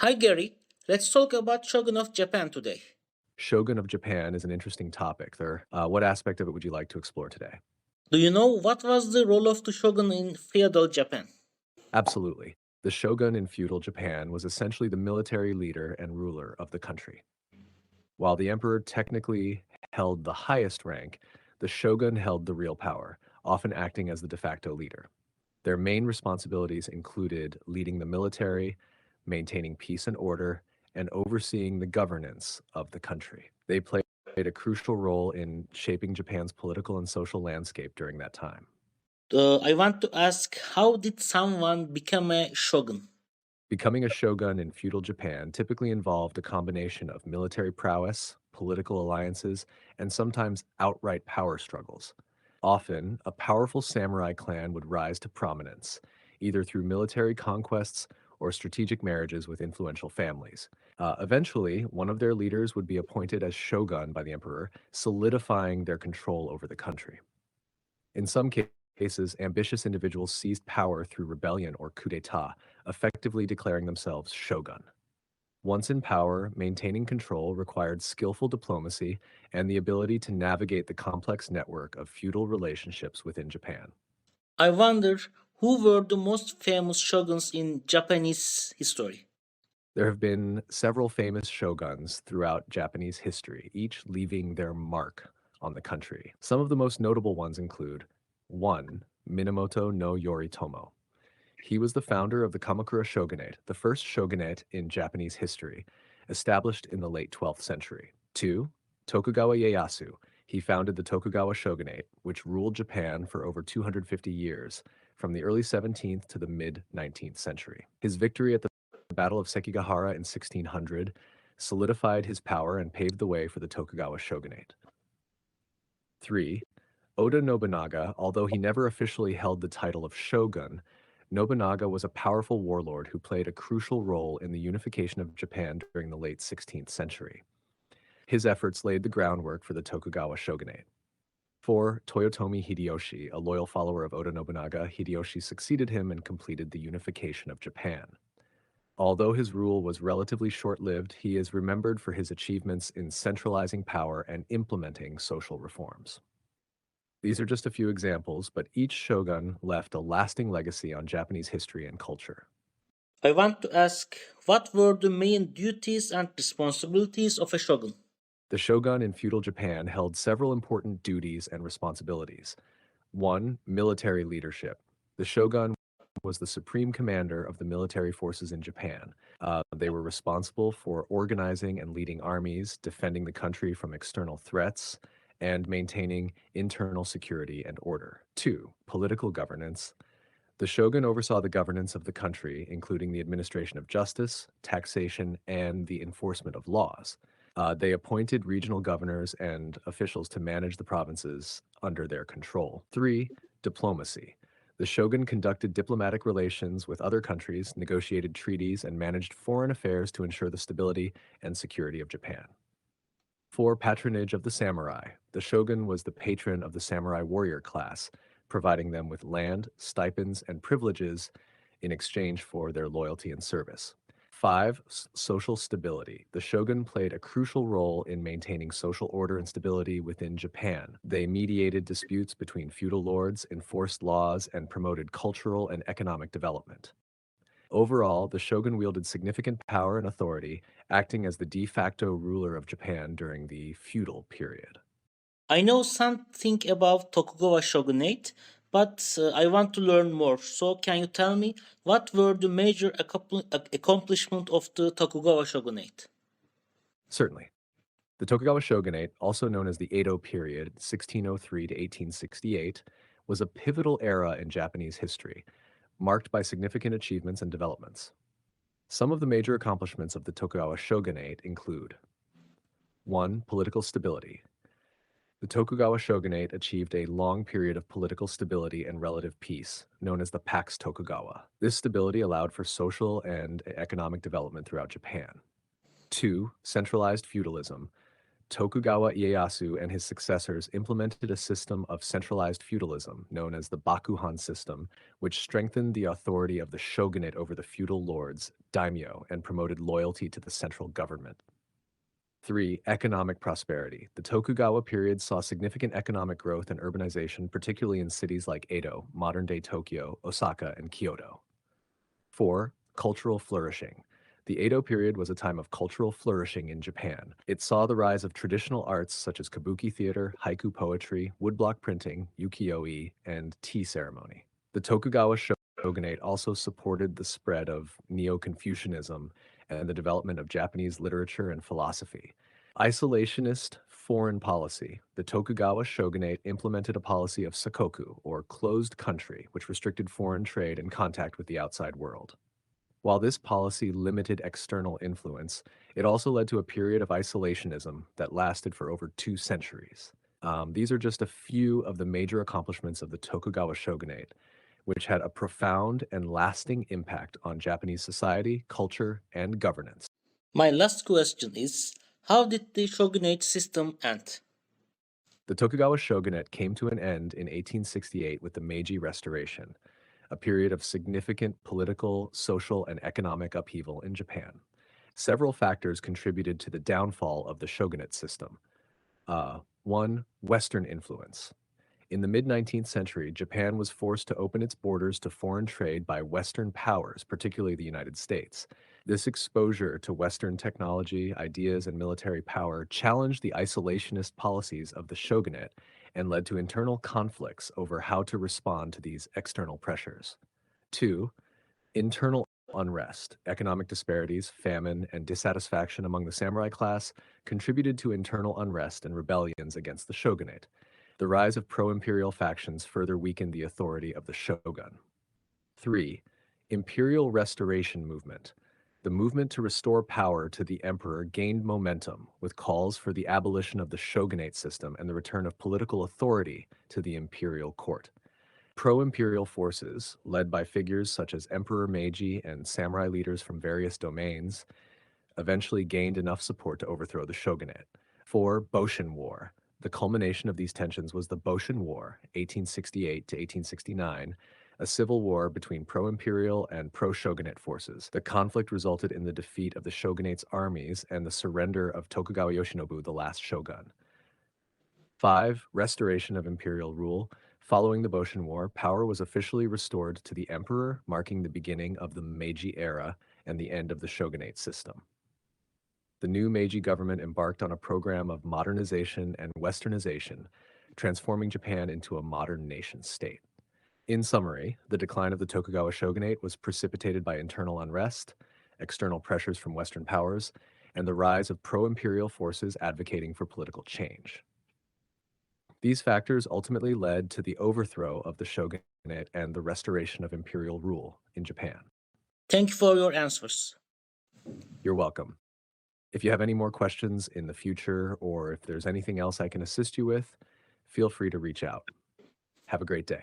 Hi Gary, let's talk about Shogun of Japan today. Shogun of Japan is an interesting topic. What aspect of it would you like to explore today? Do you know what was the role of the shogun in feudal Japan? Absolutely. The shogun in feudal Japan was essentially the military leader and ruler of the country. While the emperor technically held the highest rank, the shogun held the real power, often acting as the de facto leader. Their main responsibilities included leading the military, maintaining peace and order, and overseeing the governance of the country. They played a crucial role in shaping Japan's political and social landscape during that time. I want to ask, how did someone become a shogun? Becoming a shogun in feudal Japan typically involved a combination of military prowess, political alliances, and sometimes outright power struggles. Often, a powerful samurai clan would rise to prominence, either through military conquests or strategic marriages with influential families. Eventually, one of their leaders would be appointed as shogun by the emperor, solidifying their control over the country. In some cases, ambitious individuals seized power through rebellion or coup d'etat, effectively declaring themselves shogun. Once in power, maintaining control required skillful diplomacy and the ability to navigate the complex network of feudal relationships within Japan. I wonder who were the most famous shoguns in Japanese history. There have been several famous shoguns throughout Japanese history, each leaving their mark on the country. Some of the most notable ones include 1. Minamoto no Yoritomo. He was the founder of the Kamakura Shogunate, the first shogunate in Japanese history, established in the late 12th century. 2. Tokugawa Ieyasu. He founded the Tokugawa Shogunate, which ruled Japan for over 250 years, from the early 17th to the mid 19th century. His victory at the Battle of Sekigahara in 1600 solidified his power and paved the way for the Tokugawa Shogunate. 3. Oda Nobunaga, although he never officially held the title of shogun, Nobunaga was a powerful warlord who played a crucial role in the unification of Japan during the late 16th century. His efforts laid the groundwork for the Tokugawa shogunate. 4. Toyotomi Hideyoshi, a loyal follower of Oda Nobunaga, Hideyoshi succeeded him and completed the unification of Japan. Although his rule was relatively short-lived, he is remembered for his achievements in centralizing power and implementing social reforms. These are just a few examples, but each shogun left a lasting legacy on Japanese history and culture. I want to ask, what were the main duties and responsibilities of a shogun? The shogun in feudal Japan held several important duties and responsibilities. 1. Military leadership. The shogun was the supreme commander of the military forces in Japan. They were responsible for organizing and leading armies, defending the country from external threats, and maintaining internal security and order. 2. Political governance. The shogun oversaw the governance of the country, including the administration of justice, taxation, and the enforcement of laws. They appointed regional governors and officials to manage the provinces under their control. 3. Diplomacy. The shogun conducted diplomatic relations with other countries, negotiated treaties, and managed foreign affairs to ensure the stability and security of Japan. 4. Patronage of the samurai. The shogun was the patron of the samurai warrior class, providing them with land, stipends, and privileges in exchange for their loyalty and service. 5. Social stability. The shogun played a crucial role in maintaining social order and stability within Japan. They mediated disputes between feudal lords, enforced laws, and promoted cultural and economic development. Overall, the shogun wielded significant power and authority, acting as the de facto ruler of Japan during the feudal period. I know something about Tokugawa shogunate, but I want to learn more. So, can you tell me what were the major accomplishments of the Tokugawa shogunate? Certainly. The Tokugawa shogunate, also known as the Edo period, 1603 to 1868, was a pivotal era in Japanese history, marked by significant achievements and developments. Some of the major accomplishments of the Tokugawa shogunate include 1. Political stability. The Tokugawa shogunate achieved a long period of political stability and relative peace, known as the Pax Tokugawa. This stability allowed for social and economic development throughout Japan. 2. Centralized feudalism. Tokugawa Ieyasu and his successors implemented a system of centralized feudalism known as the Bakuhan system, which strengthened the authority of the shogunate over the feudal lords, daimyo, and promoted loyalty to the central government. 3. Economic prosperity. The Tokugawa period saw significant economic growth and urbanization, particularly in cities like Edo, modern-day Tokyo, Osaka, and Kyoto. 4. Cultural flourishing. The Edo period was a time of cultural flourishing in Japan. It saw the rise of traditional arts such as kabuki theater, haiku poetry, woodblock printing, ukiyo-e, and tea ceremony. The Tokugawa shogunate also supported the spread of Neo-Confucianism and the development of Japanese literature and philosophy. Isolationist foreign policy. The Tokugawa shogunate implemented a policy of sakoku, or closed country, which restricted foreign trade and contact with the outside world. While this policy limited external influence, it also led to a period of isolationism that lasted for over 2 centuries. These are just a few of the major accomplishments of the Tokugawa shogunate, which had a profound and lasting impact on Japanese society, culture, and governance. My last question is, how did the shogunate system end? The Tokugawa shogunate came to an end in 1868 with the Meiji Restoration, a period of significant political, social, and economic upheaval in Japan. Several factors contributed to the downfall of the shogunate system. 1. Western influence. In the mid-19th century, Japan was forced to open its borders to foreign trade by Western powers, particularly the United States. This exposure to Western technology, ideas, and military power challenged the isolationist policies of the shogunate and led to internal conflicts over how to respond to these external pressures. 2. Internal unrest, economic disparities, famine, and dissatisfaction among the samurai class contributed to internal unrest and rebellions against the shogunate. The rise of pro-imperial factions further weakened the authority of the shogun. 3. Imperial restoration movement. The movement to restore power to the emperor gained momentum, with calls for the abolition of the shogunate system and the return of political authority to the imperial court. Pro-imperial forces, led by figures such as Emperor Meiji and samurai leaders from various domains, eventually gained enough support to overthrow the shogunate. 4. Boshin War. The culmination of these tensions was the Boshin War, 1868 to 1869, a civil war between pro-imperial and pro-shogunate forces. The conflict resulted in the defeat of the shogunate's armies and the surrender of Tokugawa Yoshinobu, the last shogun. 5. Restoration of imperial rule. Following the Boshin War, power was officially restored to the emperor, marking the beginning of the Meiji era and the end of the shogunate system. The new Meiji government embarked on a program of modernization and westernization, transforming Japan into a modern nation state. In summary, the decline of the Tokugawa shogunate was precipitated by internal unrest, external pressures from Western powers, and the rise of pro-imperial forces advocating for political change. These factors ultimately led to the overthrow of the shogunate and the restoration of imperial rule in Japan. Thank you for your answers. You're welcome. If you have any more questions in the future, or if there's anything else I can assist you with, feel free to reach out. Have a great day.